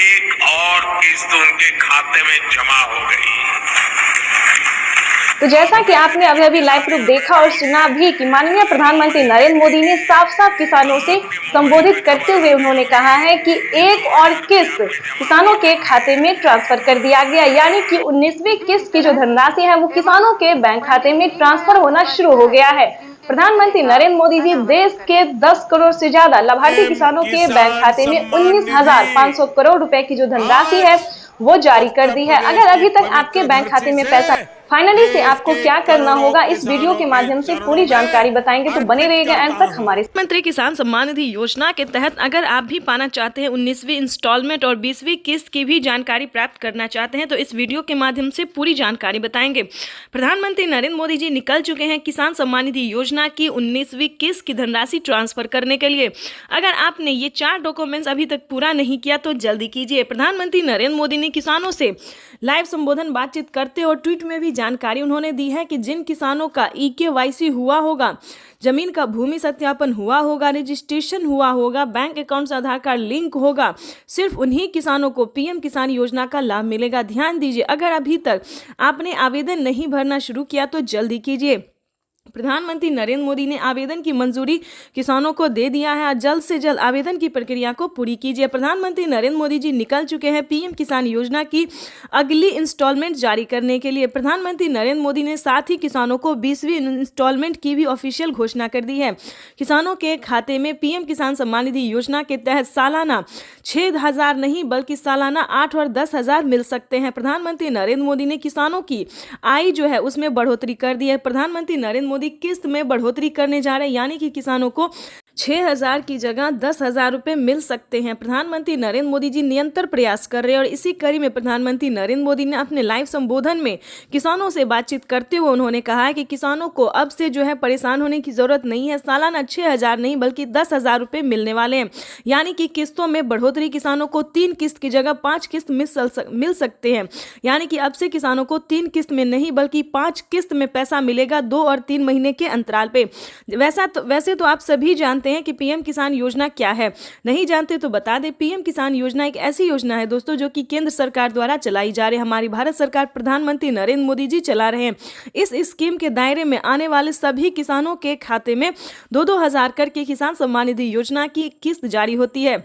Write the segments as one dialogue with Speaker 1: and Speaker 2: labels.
Speaker 1: एक और किस्त उनके खाते में जमा हो गई।
Speaker 2: तो जैसा कि आपने अभी अभी लाइव प्रूफ देखा और सुना भी कि माननीय प्रधानमंत्री नरेंद्र मोदी ने साफ साफ किसानों से संबोधित करते हुए उन्होंने कहा है कि एक और किस्त किसानों के खाते में ट्रांसफर कर दिया गया, यानी कि 19वीं किस्त की जो धनराशि है वो किसानों के बैंक खाते में ट्रांसफर होना शुरू हो गया है। प्रधानमंत्री नरेंद्र मोदी जी देश के 10 करोड़ से ज्यादा लाभार्थी किसानों के बैंक खाते में 19,500 करोड़ रुपए की जो धनराशि है वो जारी कर दी है। अगर अभी तक आपके बैंक खाते में पैसा फाइनली से आपको क्या करना होगा इस वीडियो के माध्यम से पूरी जानकारी बताएंगे, तो बने रहिएगा एंड तक हमारे।
Speaker 3: प्रधानमंत्री किसान सम्मान निधि योजना के तहत अगर आप भी पाना चाहते हैं 19वीं इंस्टॉलमेंट और 20वीं किस्त की भी जानकारी प्राप्त करना चाहते हैं तो इस वीडियो के माध्यम से पूरी जानकारी बताएंगे। प्रधानमंत्री नरेंद्र मोदी जी निकल चुके हैं किसान सम्मान निधि योजना की 19वीं किस्त की धनराशि ट्रांसफर करने के लिए। अगर आपने ये 4 डॉक्यूमेंट्स अभी तक पूरा नहीं किया तो जल्दी कीजिए। प्रधानमंत्री नरेंद्र मोदी ने किसानों से लाइव संबोधन बातचीत करते और ट्वीट में भी जानकारी उन्होंने दी है कि जिन किसानों का eKYC हुआ होगा, जमीन का भूमि सत्यापन हुआ होगा, रजिस्ट्रेशन हुआ होगा, बैंक अकाउंट से आधार कार्ड लिंक होगा, सिर्फ उन्हीं किसानों को पीएम किसान योजना का लाभ मिलेगा। ध्यान दीजिए, अगर अभी तक आपने आवेदन नहीं भरना शुरू किया तो जल्दी कीजिए। प्रधानमंत्री नरेंद्र मोदी ने आवेदन की मंजूरी किसानों को दे दिया है। जल्द से जल्द आवेदन की प्रक्रिया को पूरी कीजिए। प्रधानमंत्री नरेंद्र मोदी जी निकल चुके हैं पीएम किसान योजना की अगली इंस्टॉलमेंट जारी करने के लिए। प्रधानमंत्री नरेंद्र मोदी ने साथ ही किसानों को 20वीं इंस्टॉलमेंट की भी ऑफिशियल घोषणा कर दी है। किसानों के खाते में पीएम किसान सम्मान निधि योजना के तहत सालाना 6,000 नहीं बल्कि सालाना 8 और 10,000 मिल सकते हैं। प्रधानमंत्री नरेंद्र मोदी ने किसानों की आय जो है उसमें बढ़ोतरी कर दी है। प्रधानमंत्री नरेंद्र मोदी किस्त में बढ़ोतरी करने जा रहे हैं, यानी कि किसानों को 6,000 की जगह 10,000 रुपए मिल सकते हैं। प्रधानमंत्री नरेंद्र मोदी जी निरंतर प्रयास कर रहे हैं और इसी कड़ी में प्रधानमंत्री नरेंद्र मोदी ने अपने लाइव संबोधन में किसानों से बातचीत करते हुए उन्होंने कहा है कि किसानों को अब से जो है परेशान होने की जरूरत नहीं है। सालाना 6,000 नहीं बल्कि 10,000 रुपए मिलने वाले हैं, यानी कि किस्तों में बढ़ोतरी। किसानों को 3 किस्त की जगह 5 किस्त मिल सकते हैं, यानी कि अब से किसानों को 3 किस्त में नहीं बल्कि 5 किस्त में पैसा मिलेगा 2 और 3 महीने के अंतराल पे। वैसे तो आप सभी जानते हैं कि पीएम किसान योजना क्या है। नहीं जानते तो बता दें, पीएम किसान योजना एक ऐसी योजना है दोस्तों जो कि केंद्र सरकार द्वारा चलाई जा रही है। हमारी भारत सरकार प्रधानमंत्री नरेंद्र मोदी जी चला रहे हैं। इस स्कीम के दायरे में आने वाले सभी किसानों के खाते में 2-2 हजार करके किसान सम्मान निधि योजना की किस्त जारी होती है।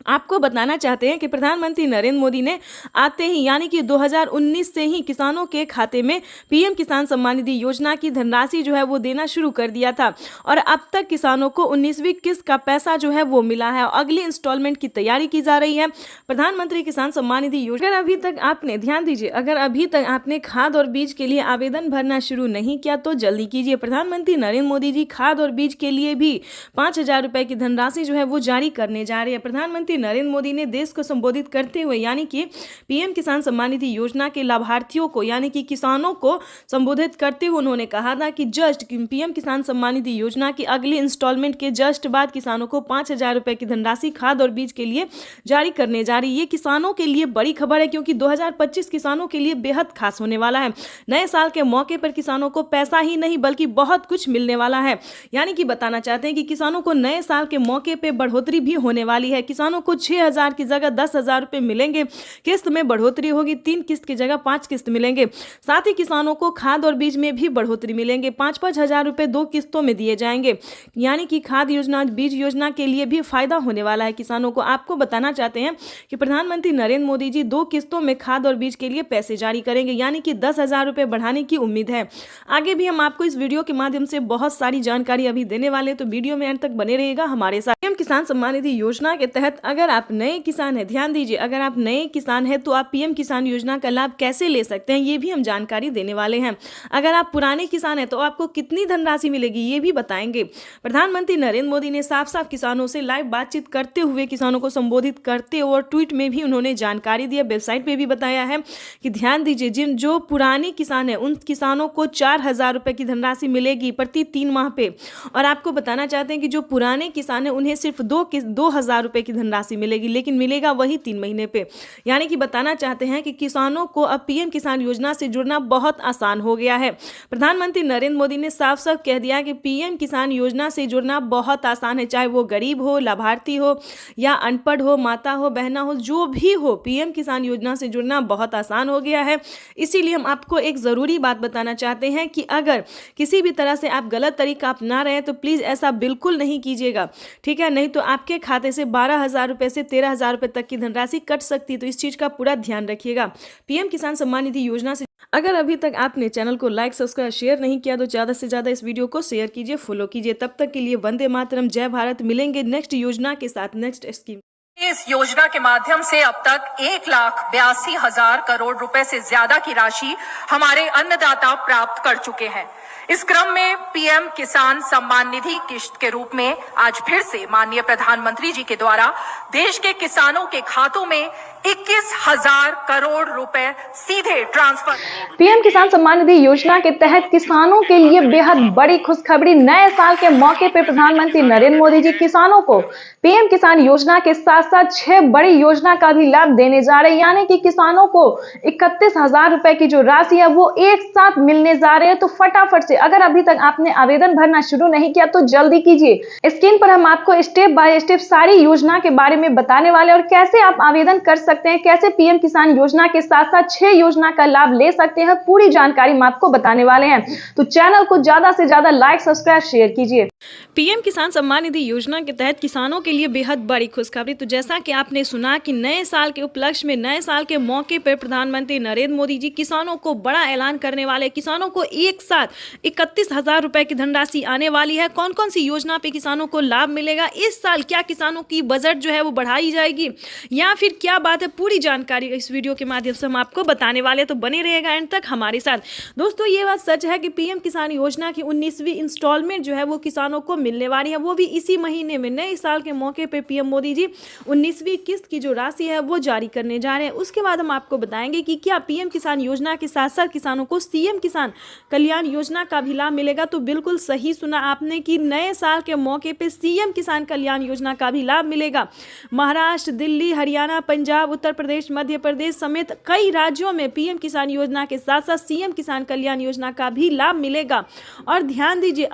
Speaker 3: आपको बताना चाहते हैं कि प्रधानमंत्री नरेंद्र मोदी ने आते ही यानी कि 2019 से ही किसानों के खाते में पीएम किसान सम्मान निधि योजना की धनराशि जो है वो देना शुरू कर दिया था और अब तक किसानों को 19वीं किस्त का पैसा जो है वो मिला है। अगली इंस्टॉलमेंट की तैयारी की जा रही है। प्रधानमंत्री किसान सम्मान निधि योजना अगर अभी तक आपने ध्यान दीजिए, अगर अभी तक आपने खाद और बीज के लिए आवेदन भरना शुरू नहीं किया तो जल्दी कीजिए। प्रधानमंत्री नरेंद्र मोदी जी खाद और बीज के लिए भी 5,000 रुपए की धनराशि जो है वो जारी करने जा रही है। प्रधानमंत्री नरेंद्र मोदी ने देश को संबोधित करते हुए यानी कि पीएम किसान सम्मान निधि योजना के लाभार्थियों को यानी कि किसानों को संबोधित करते हुए उन्होंने कहा था कि जस्ट पीएम किसान सम्मान निधि योजना की अगली इंस्टॉलमेंट के जस्ट बाद किसानों को 5,000 रुपए की धनराशि खाद और बीज के लिए जारी करने जा रही है। ये किसानों के लिए बड़ी खबर है क्योंकि 2025 किसानों के लिए बेहद खास होने वाला है। नए साल के मौके पर किसानों को पैसा ही नहीं बल्कि बहुत कुछ मिलने वाला है, यानी कि बताना चाहते हैं कि किसानों को नए साल के मौके पर बढ़ोतरी भी होने वाली है। किसानों को 6,000 की जगह 10,000 रुपए मिलेंगे। किस्त में बढ़ोतरी होगी, 3 किस्त की जगह 5 किस्त मिलेंगे। साथ ही किसानों को खाद और बीज में भी बढ़ोतरी मिलेंगे। 5-5 हजार रुपए 2 किस्तों में दिए जाएंगे, यानी कि खाद योजना बीज योजना के लिए भी फायदा होने वाला है किसानों को। आपको बताना चाहते हैं कि प्रधानमंत्री नरेंद्र मोदी जी 2 किस्तों में खाद और बीज के लिए पैसे जारी करेंगे, यानी कि 10,000 रुपए बढ़ाने की उम्मीद है। आगे भी हम आपको इस वीडियो के माध्यम से बहुत सारी जानकारी अभी देने वाले, तो वीडियो में अंत तक बने रहिएगा हमारे साथ। पीएम किसान सम्मान निधि योजना के तहत अगर आप नए किसान है, ध्यान दीजिए, अगर आप नए किसान हैं तो आप पीएम किसान योजना का लाभ कैसे ले सकते हैं ये भी हम जानकारी देने वाले हैं। अगर आप पुराने किसान हैं तो आपको कितनी धनराशि मिलेगी ये भी बताएंगे। प्रधानमंत्री नरेंद्र मोदी ने साफ साफ किसानों से लाइव बातचीत करते हुए किसानों को संबोधित करते और ट्वीट में भी उन्होंने जानकारी दी है, वेबसाइट पे भी बताया है कि ध्यान दीजिए, जिन जो पुराने किसान है उन किसानों को 4,000 रुपए की धनराशि मिलेगी प्रति 3 माह पे। और आपको बताना चाहते हैं कि जो पुराने किसान है उन्हें सिर्फ 2,000 रुपए की धनराशि राशि मिलेगी, लेकिन मिलेगा वही 3 महीने पे। यानी कि बताना चाहते हैं कि किसानों को अब पीएम किसान योजना से जुड़ना बहुत आसान हो गया है। प्रधानमंत्री नरेंद्र मोदी ने साफ साफ कह दिया कि पीएम किसान योजना से जुड़ना बहुत आसान है, चाहे वो गरीब हो, लाभार्थी हो या अनपढ़ हो, माता हो, बहना हो, जो भी हो, पीएम किसान योजना से जुड़ना बहुत आसान हो गया है। इसीलिए हम आपको एक ज़रूरी बात बताना चाहते हैं कि अगर किसी भी तरह से आप गलत तरीका अपना रहे हैं तो प्लीज़ ऐसा बिल्कुल नहीं कीजिएगा, ठीक है? नहीं तो आपके खाते से 12,000 रुपये से 13,000 रुपये तक की धनराशि कट सकती है। तो इस चीज़ का पूरा ध्यान रखिएगा। पीएम किसान सम्मान निधि योजना से अगर अभी तक आपने चैनल को लाइक, सब्सक्राइब, शेयर नहीं किया तो ज़्यादा से ज़्यादा इस वीडियो को शेयर कीजिए, फॉलो कीजिए। तब तक के लिए वंदे मातरम, जय भारत। मिलेंगे नेक्स्ट योजना के साथ, नेक्स्ट स्कीम।
Speaker 4: इस योजना के माध्यम से अब तक 1,82,000 करोड़ रुपए से ज्यादा की राशि हमारे अन्नदाता प्राप्त कर चुके हैं। इस क्रम में पीएम किसान सम्मान निधि किश्त के रूप में आज फिर से माननीय प्रधानमंत्री जी के द्वारा देश के किसानों के खातों में 21,000 करोड़ रुपए सीधे ट्रांसफर।
Speaker 2: पीएम किसान सम्मान निधि योजना के तहत किसानों के लिए बेहद बड़ी खुशखबरी। नए साल के मौके पर प्रधानमंत्री नरेंद्र मोदी जी किसानों को पीएम किसान योजना के साथ साथ 6 बड़ी योजना का भी लाभ देने जा रहे हैं। यानी कि किसानों को 31,000 रुपए की जो राशि है वो एक साथ मिलने जा रहे हैं। तो फटाफट से, अगर अभी तक आपने आवेदन भरना शुरू नहीं किया तो जल्दी कीजिए। स्क्रीन पर हम आपको स्टेप बाय स्टेप सारी योजना के बारे में बताने वाले और कैसे आप आवेदन कर सकते हैं, कैसे पीएम किसान योजना के साथ साथ 6 योजना का लाभ ले सकते हैं, पूरी जानकारी हम आपको बताने वाले हैं। तो चैनल को ज्यादा से ज्यादा लाइक, सब्सक्राइब, शेयर कीजिए।
Speaker 3: पीएम किसान सम्मान निधि योजना के तहत किसानों के लिए बेहद बड़ी खुशखबरी। तो जैसा कि आपने सुना कि नए साल के उपलक्ष्य में, नए साल के मौके पर प्रधानमंत्री नरेंद्र मोदी जी किसानों को बड़ा ऐलान करने वाले। किसानों को एक साथ 31,000 रुपए की धनराशि आने वाली है। कौन कौन सी योजना पे किसानों को लाभ मिलेगा इस साल, क्या किसानों की बजट जो है वो बढ़ाई जाएगी या फिर क्या बात है, पूरी जानकारी इस वीडियो के माध्यम से हम आपको बताने वाले। तो बने रहेगा एंड तक हमारे साथ। दोस्तों, ये बात सच है कि पीएम किसान योजना की 19वीं इंस्टॉलमेंट जो है वो किसानों को मिलने वाली है, वो भी इसी महीने में। नए साल के मौके पे पीएम मोदी जी 19वीं किस्त की जो राशि है वो जारी करने जा रहे हैं। उसके बाद हम आपको बताएंगे कि क्या पीएम किसान योजना के साथ साथ किसानों को सीएम किसान कल्याण योजना का भी लाभ मिलेगा। तो बिल्कुल सही सुना आपने कि नए साल के मौके पे सीएम किसान कल्याण योजना का भी लाभ मिलेगा। महाराष्ट्र, दिल्ली, हरियाणा, पंजाब, उत्तर प्रदेश, मध्य प्रदेश समेत कई राज्यों में पीएम किसान योजना के साथ साथ सीएम किसान कल्याण योजना का भी लाभ मिलेगा। और ध्यान दीजिए,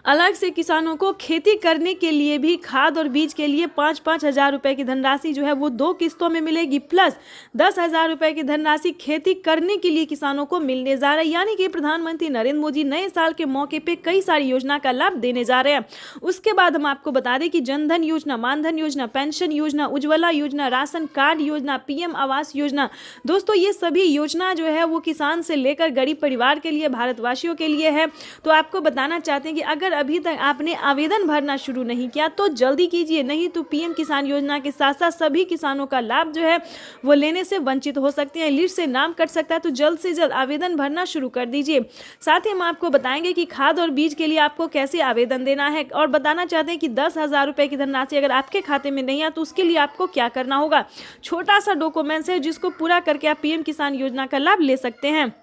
Speaker 3: अलग से किसानों को खेती करने के लिए भी खाद और बीज के लिए 5-5 हजार रुपए की धनराशि जो है वो 2 किस्तों में मिलेगी, प्लस 10,000 रुपए की धनराशि खेती करने के लिए किसानों को मिलने जा रहा है। यानी कि प्रधानमंत्री नरेंद्र मोदी नए साल के मौके पे कई सारी योजना का लाभ देने जा रहे हैं। उसके बाद हम आपको बता दें कि जनधन योजना, मानधन योजना, पेंशन योजना, उज्ज्वला योजना, राशन कार्ड योजना, पीएम आवास योजना, दोस्तों ये सभी योजना जो है वो किसान से लेकर गरीब परिवार के लिए, भारतवासियों के लिए है। तो आपको बताना चाहते हैं कि अगर अभी तक आपने आवेदन भरना शुरू नहीं किया तो जल्दी कीजिए, नहीं तो पीएम किसान योजना के साथ साथ सभी किसानों का लाभ जो है वो लेने से वंचित हो सकते हैं, लिस्ट से नाम कट सकता है। तो जल्द से जल्द आवेदन भरना शुरू कर दीजिए। साथ ही हम आपको बताएंगे कि खाद और बीज के लिए आपको कैसे आवेदन देना है और बताना चाहते हैं कि 10,000 रुपए की धनराशि अगर आपके खाते में नहीं है तो उसके लिए आपको क्या करना होगा। छोटा सा डॉक्यूमेंट्स है जिसको पूरा करके आप पीएम किसान योजना का लाभ ले सकते हैं।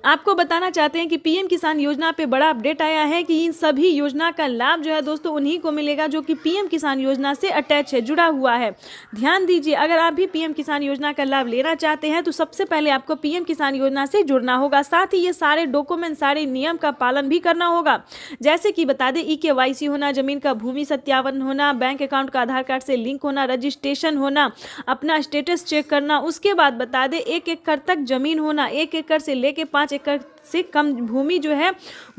Speaker 3: आपको बताना चाहते हैं कि पीएम किसान योजना पे बड़ा अपडेट आया है कि इन सभी योजना का लाभ जो है दोस्तों उन्हीं को मिलेगा जो कि पीएम किसान योजना से अटैच है, जुड़ा हुआ है। ध्यान दीजिए, अगर आप भी पीएम किसान योजना का लाभ लेना चाहते हैं तो सबसे पहले आपको पीएम किसान योजना से जुड़ना होगा। साथ ही ये सारे डॉक्यूमेंट, सारे नियम का पालन भी करना होगा। जैसे कि बता दें, EKYC होना, जमीन का भूमि सत्यापन होना, बैंक अकाउंट का आधार कार्ड से लिंक होना, रजिस्ट्रेशन होना, अपना स्टेटस चेक करना। उसके बाद बता दें 1 एकड़ तक जमीन होना, 1 एकड़ से लेके 5 एकड़ से कम भूमि जो है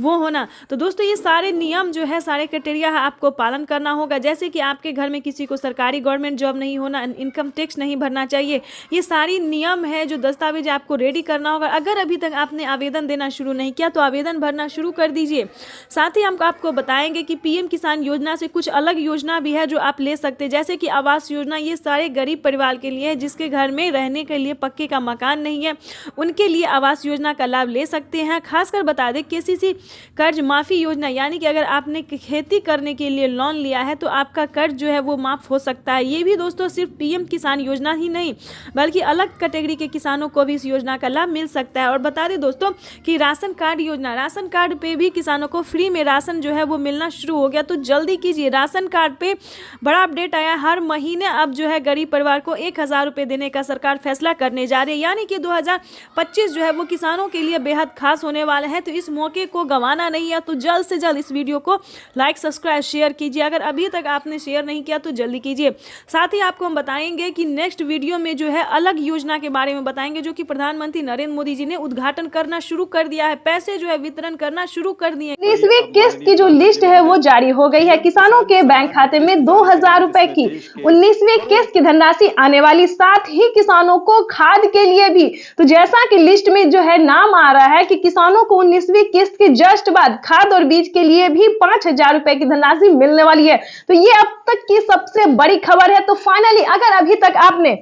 Speaker 3: वो होना। तो दोस्तों ये सारे नियम जो है, सारे क्राइटेरिया आपको पालन करना होगा। जैसे कि आपके घर में किसी को सरकारी गवर्नमेंट जॉब नहीं होना, इनकम टैक्स नहीं भरना चाहिए, ये सारी नियम है जो दस्तावेज आपको रेडी करना होगा। अगर अभी तक आपने आवेदन देना शुरू नहीं किया तो आवेदन भरना शुरू कर दीजिए। साथ ही हम आपको बताएंगे कि पीएम किसान योजना से कुछ अलग योजना भी है जो आप ले सकते हैं, जैसे कि आवास योजना। ये सारे गरीब परिवार के लिए है जिसके घर में रहने के लिए पक्के का मकान नहीं है, उनके लिए आवास योजना का लाभ ले सकते सकते हैं। खासकर बता दें केसीसी कर्ज माफ़ी योजना, यानी कि अगर आपने खेती करने के लिए लोन लिया है तो आपका कर्ज जो है वो माफ़ हो सकता है। ये भी दोस्तों सिर्फ पीएम किसान योजना ही नहीं बल्कि अलग कैटेगरी के किसानों को भी इस योजना का लाभ मिल सकता है। और बता दें दोस्तों कि राशन कार्ड योजना, राशन कार्ड पे भी किसानों को फ्री में राशन जो है वो मिलना शुरू हो गया। तो जल्दी कीजिए, राशन कार्ड पे बड़ा अपडेट आया। हर महीने अब जो है गरीब परिवार को 1000 रुपये देने का सरकार फैसला करने जा रही है, यानी कि 2025 जो है वो किसानों के लिए बेहद खास होने वाला है। तो इस मौके को गंवाना नहीं है। तो जल्द से जल्द इस वीडियो को लाइक, सब्सक्राइब, शेयर कीजिए। अगर अभी तक आपने शेयर नहीं किया तो जल्दी कीजिए। साथ ही आपको हम बताएंगे कि नेक्स्ट वीडियो में जो है अलग योजना के बारे में बताएंगे जो कि प्रधानमंत्री नरेंद्र मोदी जी ने उद्घाटन करना शुरू कर दिया है, पैसे जो है वितरण करना शुरू कर दिए।
Speaker 2: 19वीं किस्त की जो लिस्ट है वो जारी हो गई है। किसानों के बैंक खाते में 2000 रुपए की 19वीं किस्त की धनराशि आने वाली, साथ ही किसानों को खाद के लिए भी। तो जैसा कि लिस्ट में जो है नाम आ रहा है कि किसानों को 19वीं किस्त के जस्ट बाद खाद और बीज के लिए भी 5000 रुपए की धनराशि मिलने वाली है। तो ये अब तक की सबसे बड़ी खबर है। तो फाइनली अगर अभी तक आपने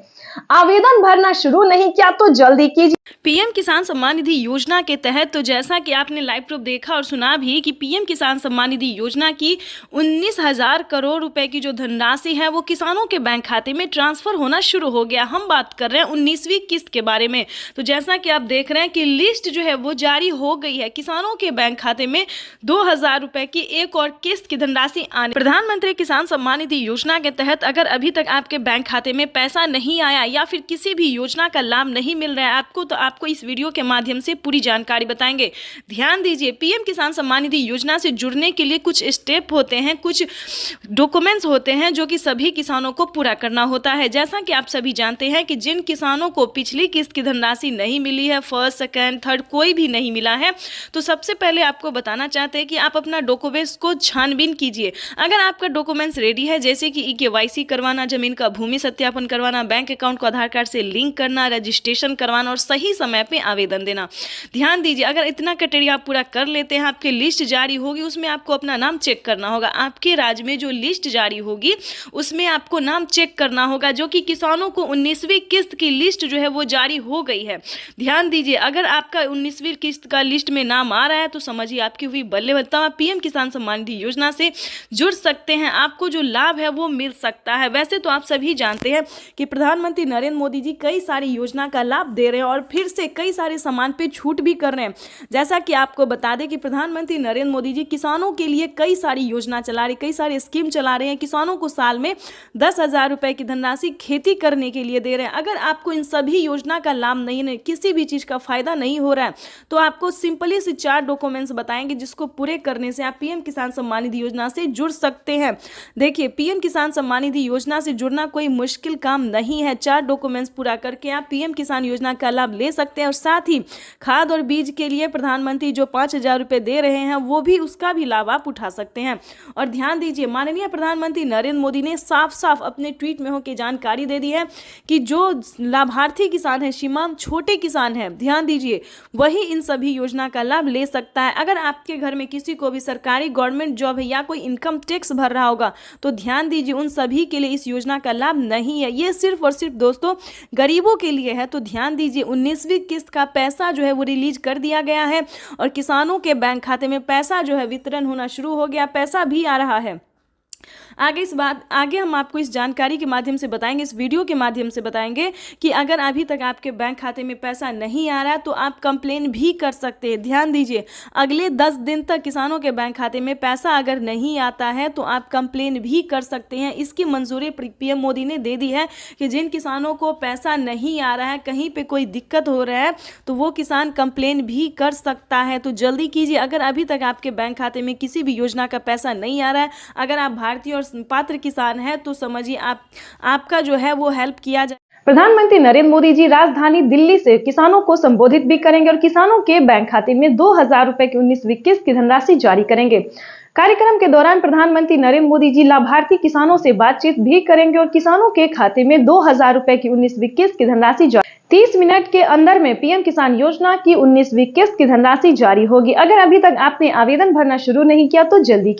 Speaker 2: आवेदन भरना शुरू नहीं किया तो जल्दी कीजिए।
Speaker 3: पीएम किसान सम्मान निधि योजना के तहत तो जैसा कि आपने लाइव प्रूफ देखा और सुना भी कि पीएम किसान सम्मान निधि योजना की 19,000 करोड़ रुपए की जो धनराशि है वो किसानों के बैंक खाते में ट्रांसफर होना शुरू हो गया। हम बात कर रहे हैं 19वीं किस्त के बारे में। तो जैसा कि आप देख रहे हैं कि लिस्ट जो है वो जारी हो गई है। किसानों के बैंक खाते में 2000 रुपए की एक और किस्त की धनराशि आने। प्रधानमंत्री किसान सम्मान निधि योजना के तहत अगर अभी तक आपके बैंक खाते में पैसा नहीं आया या फिर किसी भी योजना का लाभ नहीं मिल रहा है आपको, तो आपको इस वीडियो के माध्यम से पूरी जानकारी बताएंगे। ध्यान दीजिए, पीएम किसान सम्मान निधि योजना से जुड़ने के लिए कुछ स्टेप होते हैं, कुछ डॉक्यूमेंट्स होते हैं जो कि सभी किसानों को पूरा करना होता है। जैसा कि आप सभी जानते हैं कि जिन किसानों को पिछली किस्त की धनराशि नहीं मिली है, फर्स्ट, सेकेंड, थर्ड कोई भी नहीं मिला है, तो सबसे पहले आपको बताना चाहते हैं कि आप अपना डॉक्यूमेंट्स को छानबीन कीजिए। अगर आपका डॉक्यूमेंट्स रेडी है, जैसे कि KYC करवाना, जमीन का भूमि सत्यापन करवाना, बैंक अकाउंट को आधार कार्ड से लिंक करना, रजिस्ट्रेशन करवाना और सही समय पे आवेदन देना। ध्यान दीजिए, अगर इतना क्राइटेरिया आप पूरा कर लेते हैं, आपकी लिस्ट जारी होगी, उसमें आपको अपना नाम चेक करना होगा। आपके राज्य में जो लिस्ट जारी होगी उसमें आपको नाम चेक करना होगा, जो कि किसानों को 19वीं किस्त की लिस्ट जो है वो जारी हो गई है। ध्यान दीजिए, अगर आपका 19वीं किस्त का लिस्ट में नाम आ रहा है तो समझिए आपकी हुई बल्ले बल्ले। आप पीएम किसान सम्मान निधि योजना से जुड़ सकते हैं, आपको जो लाभ है वो मिल सकता है। वैसे तो आप सभी जानते हैं कि प्रधानमंत्री नरेंद्र मोदी जी कई सारी योजना का लाभ दे रहे हैं और फिर से कई सारे सामान पे छूट भी कर रहे हैं। जैसा कि आपको बता दें कि प्रधानमंत्री नरेंद्र मोदी जी किसानों के लिए कई सारी योजना चला रहे, कई सारी स्कीम चला रहे हैं। किसानों को साल में 10,000 रुपए की धनराशि खेती करने के लिए दे रहे हैं। अगर आपको इन सभी योजना का लाभ नहीं, किसी भी चीज का फायदा नहीं हो रहा है, तो आपको सिंपली से 4 डॉक्यूमेंट्स बताएंगे जिसको पूरे करने से आप पीएम किसान सम्मान निधि योजना से जुड़ सकते हैं। देखिए, पीएम किसान सम्मान निधि योजना से जुड़ना कोई मुश्किल काम नहीं है। 4 डॉक्यूमेंट्स पूरा करके आप पीएम किसान योजना का लाभ ले सकते हैं और साथ ही खाद और बीज के लिए प्रधानमंत्री जो 5000 रुपए दे रहे हैं वो भी, उसका भी लाभ आप उठा सकते हैं। और ध्यान दीजिए, माननीय प्रधानमंत्री नरेंद्र मोदी ने साफ साफ अपने ट्वीट में होकर जानकारी दे दी है कि जो लाभार्थी किसान है, सीमांत छोटे किसान है, ध्यान दीजिए, वही इन सभी योजना का लाभ ले सकता है। अगर आपके घर में किसी को भी सरकारी गवर्नमेंट जॉब है या कोई इनकम टैक्स भर रहा होगा तो ध्यान दीजिए, उन सभी के लिए इस योजना का लाभ नहीं है। ये सिर्फ और सिर्फ दोस्तों गरीबों के लिए है। तो ध्यान दीजिए, 19वीं किस्त का पैसा जो है वो रिलीज कर दिया गया है और किसानों के बैंक खाते में पैसा जो है वितरण होना शुरू हो गया, पैसा भी आ रहा है। आगे हम आपको इस जानकारी के माध्यम से बताएंगे, इस वीडियो के माध्यम से बताएंगे कि अगर अभी तक आपके बैंक खाते में पैसा नहीं आ रहा है तो आप कंप्लेन भी कर सकते हैं। ध्यान दीजिए, अगले 10 दिन तक किसानों के बैंक खाते में पैसा अगर नहीं आता है तो आप कंप्लेन भी कर सकते हैं। इसकी मंजूरी पीएम मोदी ने दे दी है कि जिन किसानों को पैसा नहीं आ रहा है, कहीं पे कोई दिक्कत हो रहा है, तो वो किसान कंप्लेन भी कर सकता है। तो जल्दी कीजिए, अगर अभी तक आपके बैंक खाते में किसी भी योजना का पैसा नहीं आ रहा है, अगर आप भारतीय और पात्र किसान है तो समझिए आपका जो है वो हेल्प किया जाए।
Speaker 2: प्रधानमंत्री नरेंद्र मोदी जी राजधानी दिल्ली से किसानों को संबोधित भी करेंगे और किसानों के बैंक खाते में 2000 रुपए की 19वीं किस्त की धनराशि जारी करेंगे। कार्यक्रम के दौरान प्रधानमंत्री नरेंद्र मोदी जी लाभार्थी किसानों से बातचीत भी करेंगे और किसानों के खाते में 2000 रुपए की 19वीं किस्त की धनराशि जारी। 30 मिनट के अंदर में पीएम किसान योजना की 19वीं किस्त की धनराशि जारी होगी। अगर अभी तक आपने आवेदन भरना शुरू नहीं किया तो जल्दी कीजिए।